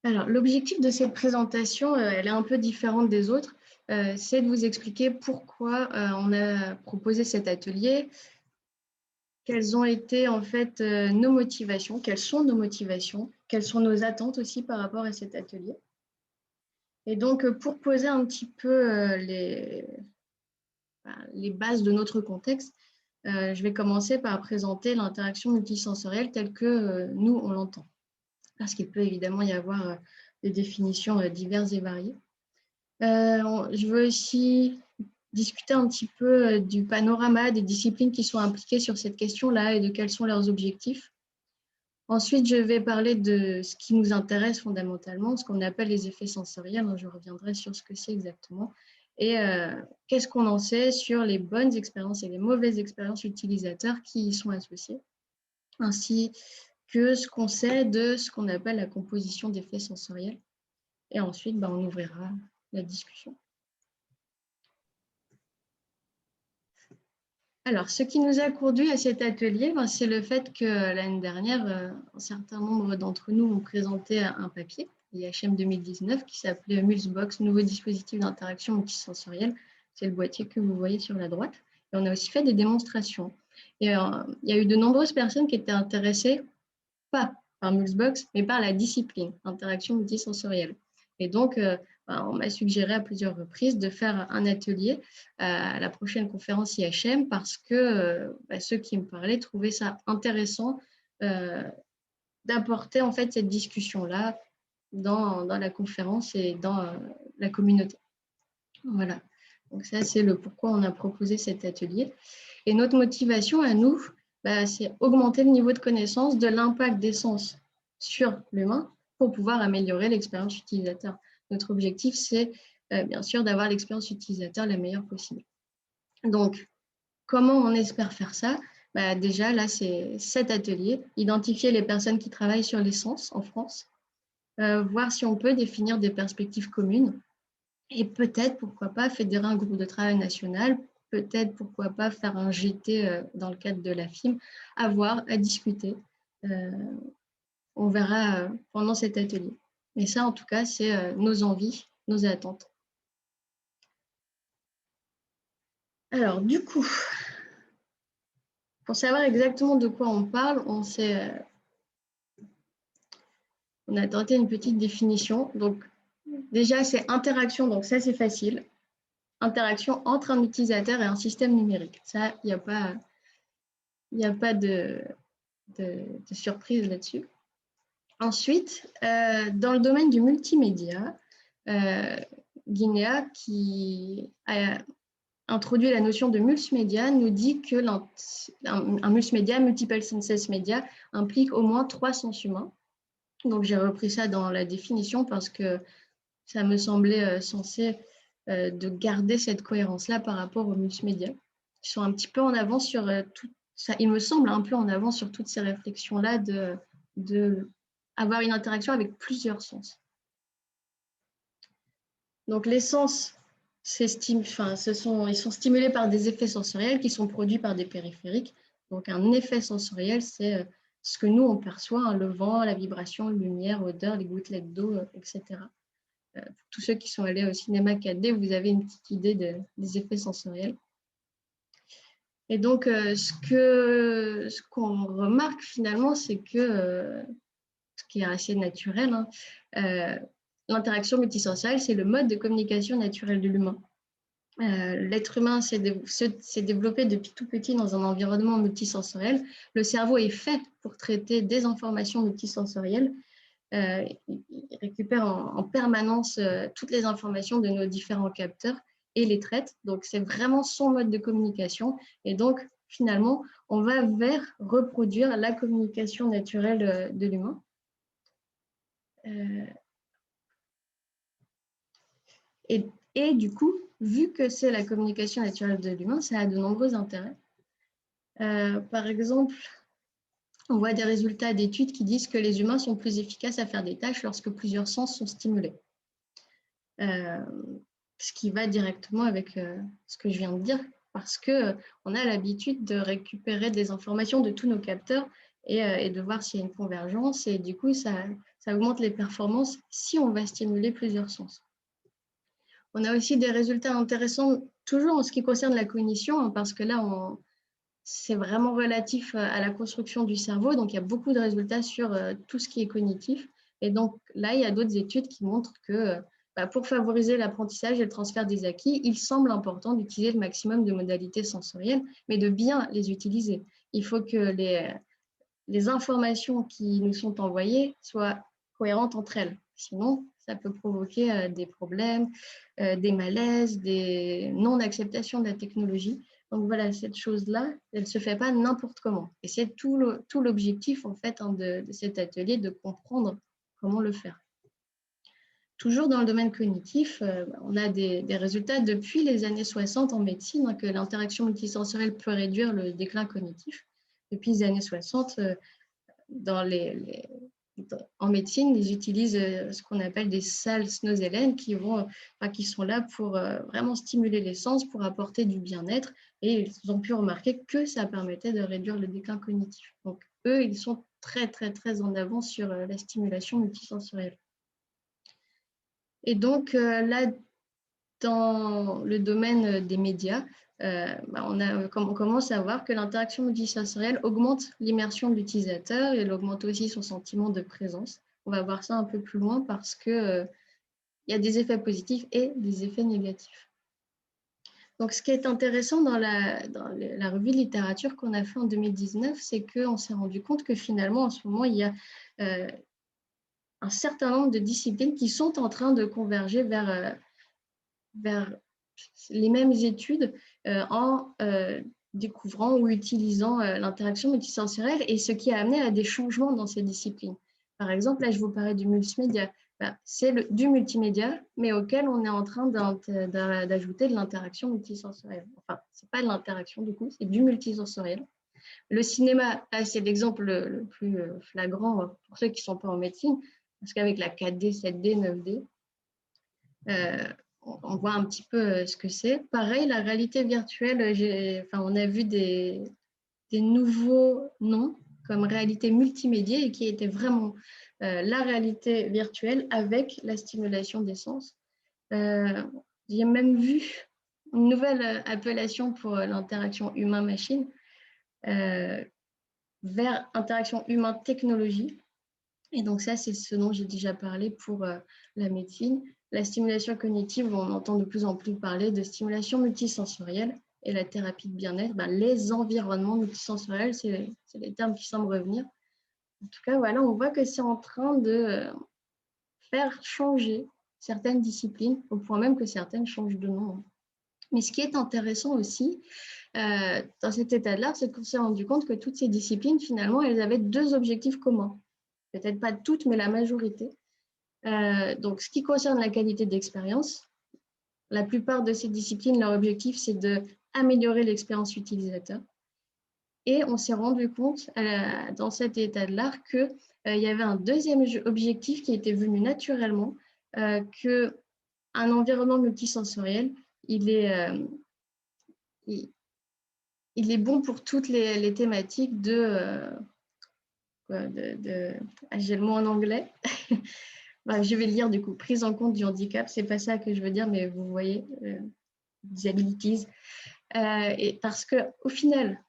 Alors, l'objectif de cette présentation, elle est un peu différente des autres. C'est de vous expliquer pourquoi on a proposé cet atelier, quelles ont été en fait nos motivations, quelles sont nos motivations, quelles sont nos attentes aussi par rapport à cet atelier. Et donc, pour poser un petit peu les bases de notre contexte, je vais commencer par présenter l'interaction multisensorielle telle que nous, on l'entend. Parce qu'il peut évidemment y avoir des définitions diverses et variées. Je veux aussi discuter un petit peu du panorama des disciplines qui sont impliquées sur cette question-là et de quels sont leurs objectifs. Ensuite, je vais parler de ce qui nous intéresse fondamentalement, ce qu'on appelle les effets sensoriels. Je reviendrai sur ce que c'est exactement. Et qu'est-ce qu'on en sait sur les bonnes expériences et les mauvaises expériences utilisateurs qui y sont associées, ainsi que ce qu'on sait de ce qu'on appelle la composition d'effets sensoriels. Et ensuite, on ouvrira la discussion. Alors, ce qui nous a conduit à cet atelier, c'est le fait que l'année dernière, un certain nombre d'entre nous ont présenté un papier, IHM 2019, qui s'appelait Mulsbox, nouveau dispositif d'interaction multisensorielle. C'est le boîtier que vous voyez sur la droite. Et on a aussi fait des démonstrations. Et il y a eu de nombreuses personnes qui étaient intéressées, pas par Mulsbox, mais par la discipline, interaction multisensorielle. Et donc, on m'a suggéré à plusieurs reprises de faire un atelier à la prochaine conférence IHM parce que ceux qui me parlaient trouvaient ça intéressant d'apporter en fait cette discussion-là dans la conférence et dans la communauté. Voilà. Donc ça, c'est le pourquoi on a proposé cet atelier. Et notre motivation à nous, c'est augmenter le niveau de connaissance de l'impact des sens sur l'humain pour pouvoir améliorer l'expérience utilisateur. Notre objectif, c'est bien sûr d'avoir l'expérience utilisateur la meilleure possible. Donc, comment on espère faire ça? Déjà, là, c'est cet atelier, identifier les personnes qui travaillent sur les sens en France, voir si on peut définir des perspectives communes et peut-être, pourquoi pas, fédérer un groupe de travail national, peut-être, pourquoi pas, faire un GT dans le cadre de la FIM, à voir, à discuter. On verra pendant cet atelier. Mais ça, en tout cas, c'est nos envies, nos attentes. Alors, du coup, pour savoir exactement de quoi on parle, on a tenté une petite définition. Donc, déjà, c'est interaction, donc ça, c'est facile. Interaction entre un utilisateur et un système numérique. Ça, il n'y a pas de surprise là-dessus. Ensuite, dans le domaine du multimédia, Guinea, qui a introduit la notion de multimédia, nous dit que un multimédia, multiple senses media, implique au moins 3 sens humains. Donc, j'ai repris ça dans la définition parce que ça me semblait censé de garder cette cohérence-là par rapport aux multimédia. Ils sont un petit peu en avance sur tout ça, il me semble un peu en avance sur toutes ces réflexions-là de avoir une interaction avec plusieurs sens. Donc les sens, ils sont stimulés par des effets sensoriels qui sont produits par des périphériques. Donc un effet sensoriel, c'est ce que nous, on perçoit, le vent, la vibration, la lumière, l'odeur, les gouttelettes d'eau, etc. Pour tous ceux qui sont allés au cinéma 4D, vous avez une petite idée des effets sensoriels. Et donc, ce qu'on remarque finalement, c'est que, ce qui est assez naturel, l'interaction multisensorielle, c'est le mode de communication naturel de l'humain. L'être humain s'est développé depuis tout petit dans un environnement multisensoriel. Le cerveau est fait pour traiter des informations multisensorielles. Il récupère en permanence toutes les informations de nos différents capteurs et les traite. Donc, c'est vraiment son mode de communication. Et donc, finalement, on va vers reproduire la communication naturelle de l'humain. Et du coup, vu que c'est la communication naturelle de l'humain, ça a de nombreux intérêts. Par exemple, on voit des résultats d'études qui disent que les humains sont plus efficaces à faire des tâches lorsque plusieurs sens sont stimulés. Ce qui va directement avec ce que je viens de dire, parce qu'on a l'habitude de récupérer des informations de tous nos capteurs et de voir s'il y a une convergence. Et du coup, ça augmente les performances si on va stimuler plusieurs sens. On a aussi des résultats intéressants, toujours en ce qui concerne la cognition, hein, parce que là, c'est vraiment relatif à la construction du cerveau. Donc, il y a beaucoup de résultats sur tout ce qui est cognitif. Et donc, là, il y a d'autres études qui montrent que pour favoriser l'apprentissage et le transfert des acquis, il semble important d'utiliser le maximum de modalités sensorielles, mais de bien les utiliser. Il faut que les informations qui nous sont envoyées soient cohérentes entre elles. Sinon, ça peut provoquer des problèmes, des malaises, des non-acceptations de la technologie. Donc voilà, cette chose-là, elle ne se fait pas n'importe comment. Et c'est tout l'objectif en fait de cet atelier, de comprendre comment le faire. Toujours dans le domaine cognitif, on a des résultats depuis les années 60 en médecine, hein, que l'interaction multisensorielle peut réduire le déclin cognitif. Depuis les années 60, en médecine, ils utilisent ce qu'on appelle des salles snozellen qui sont là pour vraiment stimuler les sens, pour apporter du bien-être. Et ils ont pu remarquer que ça permettait de réduire le déclin cognitif. Donc, eux, ils sont très, très, très en avant sur la stimulation multisensorielle. Et donc, là, dans le domaine des médias, on commence à voir que l'interaction multisensorielle augmente l'immersion de l'utilisateur et elle augmente aussi son sentiment de présence. On va voir ça un peu plus loin parce qu'il y a des effets positifs et des effets négatifs. Donc, ce qui est intéressant dans la revue de littérature qu'on a fait en 2019, c'est qu'on s'est rendu compte que finalement, en ce moment, il y a un certain nombre de disciplines qui sont en train de converger vers les mêmes études en découvrant ou utilisant l'interaction multisensorielle et ce qui a amené à des changements dans ces disciplines. Par exemple, là, je vous parlais du multimédia. C'est du multimédia, mais auquel on est en train d'ajouter de l'interaction multisensorielle. Enfin, ce n'est pas de l'interaction du coup, c'est du multisensoriel. Le cinéma, c'est l'exemple le plus flagrant pour ceux qui ne sont pas en médecine, parce qu'avec la 4D, 7D, 9D, on voit un petit peu ce que c'est. Pareil, la réalité virtuelle, on a vu des nouveaux noms comme réalité multimédia et qui était vraiment la réalité virtuelle avec la stimulation des sens. J'ai même vu une nouvelle appellation pour l'interaction humain-machine vers interaction humain-technologie. Et donc ça, c'est ce dont j'ai déjà parlé pour la médecine. La stimulation cognitive, on entend de plus en plus parler de stimulation multisensorielle et la thérapie de bien-être. Les environnements multisensoriels, c'est les termes qui semblent revenir. En tout cas, voilà, on voit que c'est en train de faire changer certaines disciplines, au point même que certaines changent de nom. Mais ce qui est intéressant aussi dans cet état de l'art, c'est qu'on s'est rendu compte que toutes ces disciplines, finalement, elles avaient deux objectifs communs. Peut-être pas toutes, mais la majorité. Donc, ce qui concerne la qualité d'expérience, la plupart de ces disciplines, leur objectif, c'est d'améliorer l'expérience utilisateur. Et on s'est rendu compte dans cet état de l'art qu'il y avait un deuxième objectif qui était venu naturellement, qu'un environnement multisensoriel, il est bon pour toutes les thématiques j'ai le mot en anglais. Je vais lire du coup, prise en compte du handicap, c'est pas ça que je veux dire, mais vous voyez, disabilities. Et parce qu'au final,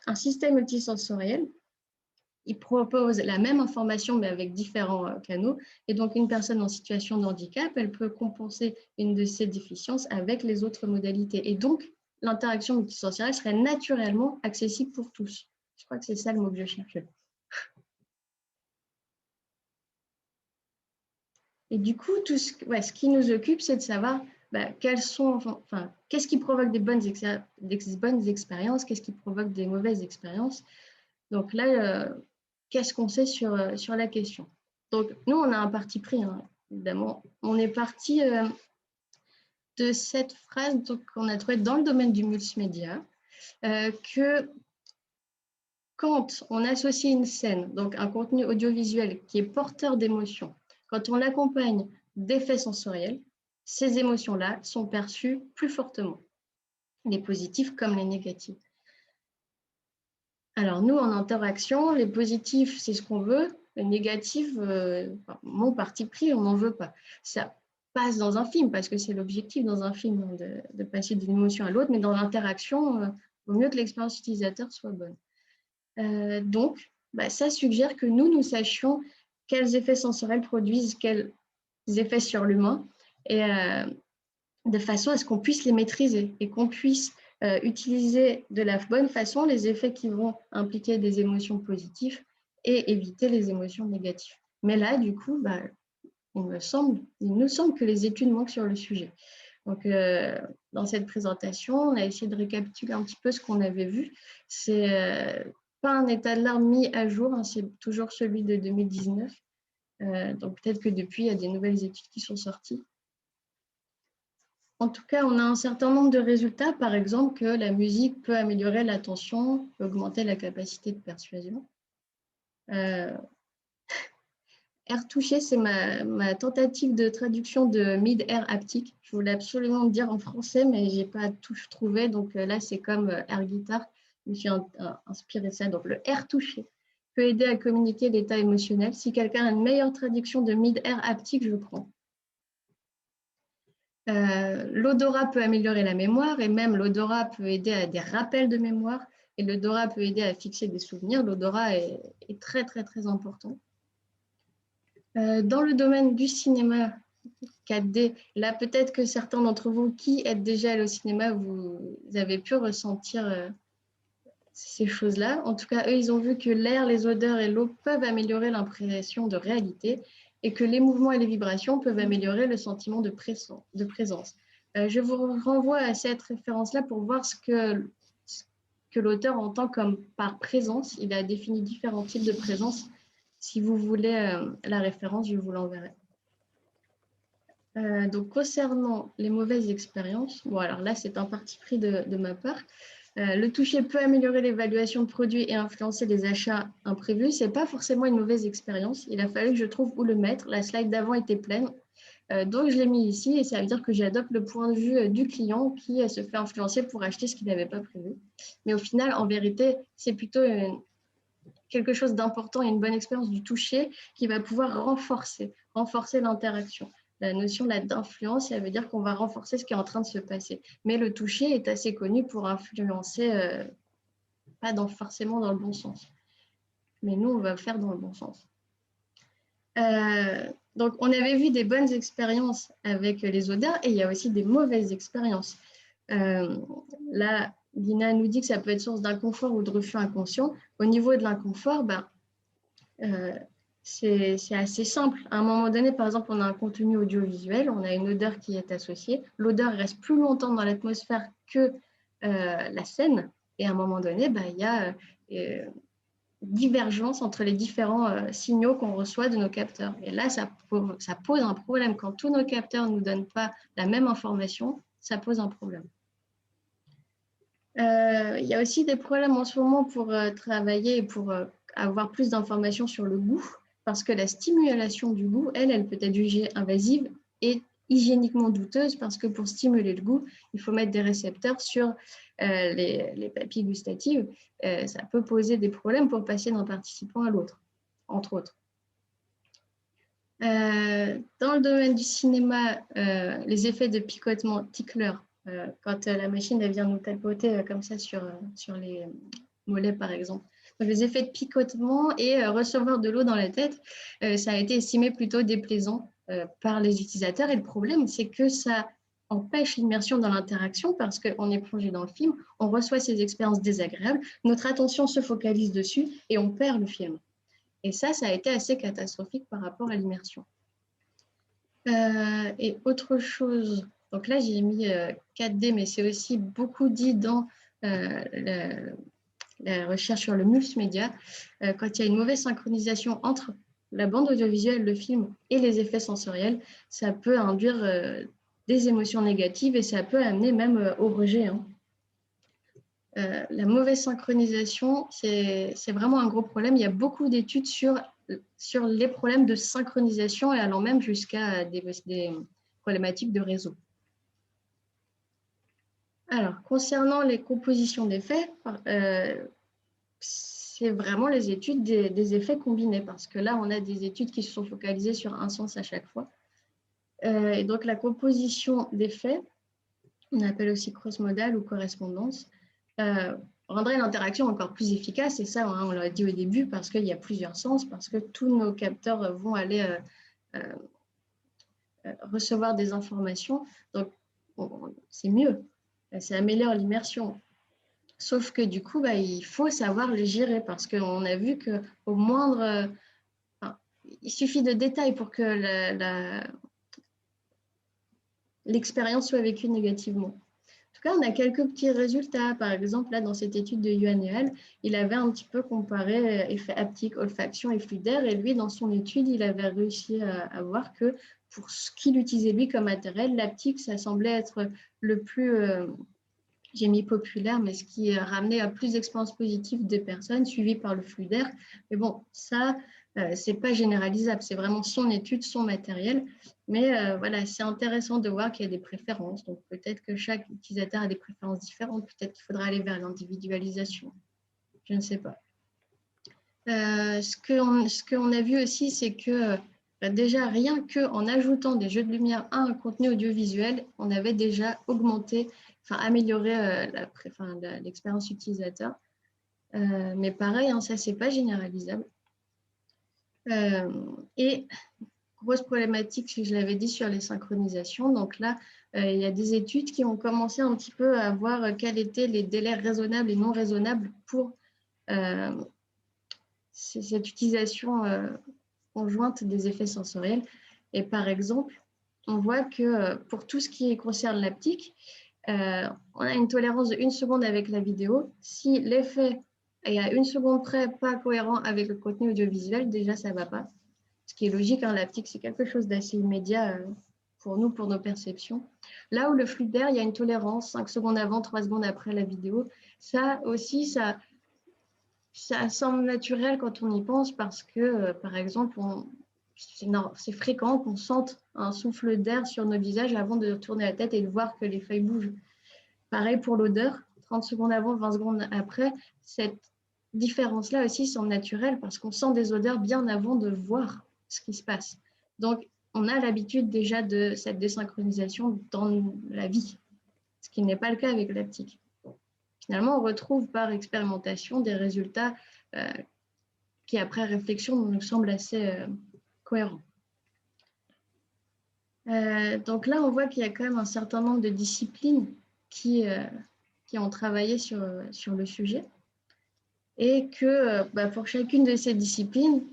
un système multisensoriel, il propose la même information, mais avec différents canaux. Et donc, une personne en situation de handicap, elle peut compenser une de ses déficiences avec les autres modalités. Et donc, l'interaction multisensorielle serait naturellement accessible pour tous. Je crois que c'est ça le mot que je cherchais. Et du coup, ce qui nous occupe, c'est de savoir qu'est-ce qui provoque des bonnes expériences, qu'est-ce qui provoque des mauvaises expériences. Donc là, qu'est-ce qu'on sait sur la question? Donc, nous, on a un parti pris, hein, évidemment. On est parti de cette phrase qu'on a trouvée dans le domaine du multimédia, que quand on associe une scène, donc un contenu audiovisuel qui est porteur d'émotions, quand on l'accompagne d'effets sensoriels, ces émotions-là sont perçues plus fortement, les positifs comme les négatifs. Alors, nous, en interaction, les positifs, c'est ce qu'on veut. Les négatifs, mon parti pris, on n'en veut pas. Ça passe dans un film, parce que c'est l'objectif dans un film, hein, de passer d'une émotion à l'autre, mais dans l'interaction, il vaut mieux que l'expérience utilisateur soit bonne. Donc, ça suggère que nous sachions quels effets sensoriels produisent quels effets sur l'humain, et de façon à ce qu'on puisse les maîtriser et qu'on puisse utiliser de la bonne façon les effets qui vont impliquer des émotions positives et éviter les émotions négatives. Mais là, du coup, il nous semble que les études manquent sur le sujet. Donc, dans cette présentation, on a essayé de récapituler un petit peu ce qu'on avait vu. C'est pas un état de l'art mis à jour, hein, c'est toujours celui de 2019. Donc, peut-être que depuis, il y a des nouvelles études qui sont sorties. En tout cas, on a un certain nombre de résultats, par exemple que la musique peut améliorer l'attention, peut augmenter la capacité de persuasion. Air touché, c'est ma tentative de traduction de mid-air haptique. Je voulais absolument le dire en français, mais je n'ai pas tout trouvé. Donc là, c'est comme air guitare. Je me suis inspiré de ça. Donc le air touché peut aider à communiquer l'état émotionnel. Si quelqu'un a une meilleure traduction de mid-air haptique, je prends. L'odorat peut améliorer la mémoire et même l'odorat peut aider à des rappels de mémoire et l'odorat peut aider à fixer des souvenirs. L'odorat est très, très, très important. Dans le domaine du cinéma 4D, là, peut-être que certains d'entre vous qui êtes déjà allés au cinéma, vous avez pu ressentir ces choses-là. En tout cas, eux, ils ont vu que l'air, les odeurs et l'eau peuvent améliorer l'impression de réalité et que les mouvements et les vibrations peuvent améliorer le sentiment de présence. Je vous renvoie à cette référence-là pour voir ce que l'auteur entend comme par présence. Il a défini différents types de présence. Si vous voulez la référence, je vous l'enverrai. Donc, concernant les mauvaises expériences, bon, alors là, c'est un parti pris de ma part. Le toucher peut améliorer l'évaluation de produits et influencer les achats imprévus. Ce n'est pas forcément une mauvaise expérience. Il a fallu que je trouve où le mettre. La slide d'avant était pleine. Donc, je l'ai mis ici et ça veut dire que j'adopte le point de vue du client qui se fait influencer pour acheter ce qu'il n'avait pas prévu. Mais au final, en vérité, c'est plutôt quelque chose d'important et une bonne expérience du toucher qui va pouvoir renforcer l'interaction. La notion d'influence, ça veut dire qu'on va renforcer ce qui est en train de se passer. Mais le toucher est assez connu pour influencer, pas forcément dans le bon sens. Mais nous, on va le faire dans le bon sens. Donc, on avait vu des bonnes expériences avec les odeurs et il y a aussi des mauvaises expériences. Là, Lina nous dit que ça peut être source d'inconfort ou de refus inconscient. Au niveau de l'inconfort, c'est assez simple. À un moment donné, par exemple, on a un contenu audiovisuel, on a une odeur qui est associée. L'odeur reste plus longtemps dans l'atmosphère que la scène. Et à un moment donné, il y a divergence entre les différents signaux qu'on reçoit de nos capteurs. Et là, ça pose un problème. Quand tous nos capteurs ne nous donnent pas la même information, ça pose un problème. Il y a aussi des problèmes en ce moment pour travailler et pour avoir plus d'informations sur le goût, parce que la stimulation du goût, elle peut être jugée invasive et hygiéniquement douteuse, parce que pour stimuler le goût, il faut mettre des récepteurs sur les papilles gustatives. Ça peut poser des problèmes pour passer d'un participant à l'autre, entre autres. Dans le domaine du cinéma, les effets de picotement tickler, quand la machine elle vient nous tapoter comme ça sur les mollets, par exemple. Donc, les effets de picotement et recevoir de l'eau dans la tête, ça a été estimé plutôt déplaisant par les utilisateurs. Et le problème, c'est que ça empêche l'immersion dans l'interaction parce qu'on est plongé dans le film, on reçoit ces expériences désagréables, notre attention se focalise dessus et on perd le film. Et ça a été assez catastrophique par rapport à l'immersion. Et autre chose, donc là j'ai mis 4D, mais c'est aussi beaucoup dit dans la recherche sur le multimédia. Quand il y a une mauvaise synchronisation entre la bande audiovisuelle, le film et les effets sensoriels, ça peut induire des émotions négatives et ça peut amener même au rejet. La mauvaise synchronisation, c'est vraiment un gros problème. Il y a beaucoup d'études sur les problèmes de synchronisation et allant même jusqu'à des problématiques de réseau. Alors, concernant les compositions d'effets, c'est vraiment les études des effets combinés, parce que là, on a des études qui se sont focalisées sur un sens à chaque fois. Et donc, la composition d'effets, on appelle aussi cross-modal ou correspondance, rendrait l'interaction encore plus efficace. Et ça, hein, on l'a dit au début, parce qu'il y a plusieurs sens, parce que tous nos capteurs vont aller recevoir des informations. Donc, c'est mieux. Ça améliore l'immersion. Sauf que du coup, il faut savoir les gérer, parce qu'on a vu qu'au moindre... il suffit de détails pour que l'expérience soit vécue négativement. En tout cas, on a quelques petits résultats. Par exemple, là, dans cette étude de Yuan et al., il avait un petit peu comparé effet haptique, olfaction et flux d'air. Et lui, dans son étude, il avait réussi à voir que pour ce qu'il utilisait lui comme matériel, l'haptique, ça semblait être le plus, j'ai mis populaire, mais ce qui ramenait à plus d'expériences positives des personnes, suivies par le flux d'air. Mais bon, ça, c'est pas généralisable. C'est vraiment son étude, son matériel. Mais voilà, c'est intéressant de voir qu'il y a des préférences. Donc peut-être que chaque utilisateur a des préférences différentes. Peut-être qu'il faudra aller vers l'individualisation. Je ne sais pas. Ce qu'on a vu aussi, c'est que déjà, rien qu'en ajoutant des jeux de lumière à un contenu audiovisuel, on avait déjà amélioré l'expérience utilisateur. Mais pareil, hein, ça, c'est pas généralisable. Et grosse problématique, je l'avais dit, sur les synchronisations. Donc là, il y a des études qui ont commencé un petit peu à voir quels étaient les délais raisonnables et non raisonnables pour cette utilisation conjointe des effets sensoriels. Et par exemple, on voit que pour tout ce qui concerne l'haptique, on a une tolérance de 1 seconde avec la vidéo. Si l'effet est à 1 seconde près pas cohérent avec le contenu audiovisuel, déjà ça ne va pas. Ce qui est logique, hein, l'haptique, c'est quelque chose d'assez immédiat pour nous, pour nos perceptions. Là où le flux d'air, il y a une tolérance 5 secondes avant, 3 secondes après la vidéo. Ça aussi, ça semble naturel quand on y pense parce que, par exemple, c'est fréquent qu'on sente un souffle d'air sur nos visages avant de tourner la tête et de voir que les feuilles bougent. Pareil pour l'odeur, 30 secondes avant, 20 secondes après, cette différence-là aussi semble naturelle parce qu'on sent des odeurs bien avant de voir ce qui se passe. Donc, on a l'habitude déjà de cette désynchronisation dans la vie, ce qui n'est pas le cas avec l'haptique. Finalement, on retrouve par expérimentation des résultats qui, après réflexion, nous semblent assez cohérents. Donc là, on voit qu'il y a quand même un certain nombre de disciplines qui ont travaillé sur le sujet et que pour chacune de ces disciplines,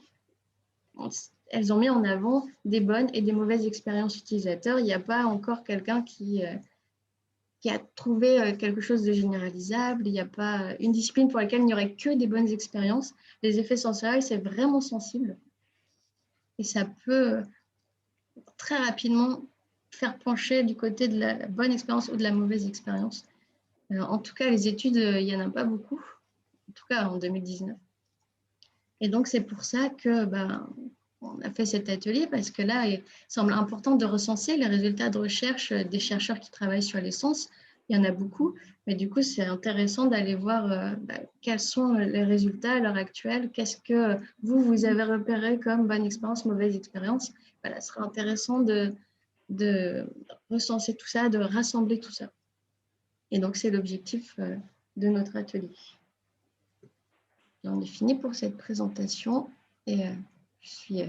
elles ont mis en avant des bonnes et des mauvaises expériences utilisateurs. Il n'y a pas encore quelqu'un qui a trouvé quelque chose de généralisable. Il n'y a pas une discipline pour laquelle il n'y aurait que des bonnes expériences. Les effets sensoriels, c'est vraiment sensible. Et ça peut très rapidement faire pencher du côté de la bonne expérience ou de la mauvaise expérience. En tout cas, les études, il n'y en a pas beaucoup, en tout cas en 2019. Et donc, c'est pour ça que on a fait cet atelier, parce que là, il semble important de recenser les résultats de recherche des chercheurs qui travaillent sur les sens. Il y en a beaucoup, mais du coup, c'est intéressant d'aller voir quels sont les résultats à l'heure actuelle, qu'est-ce que vous avez repéré comme bonne expérience, mauvaise expérience. Voilà, ce serait intéressant de recenser tout ça, de rassembler tout ça. Et donc, c'est l'objectif de notre atelier. Et on est fini pour cette présentation et je suis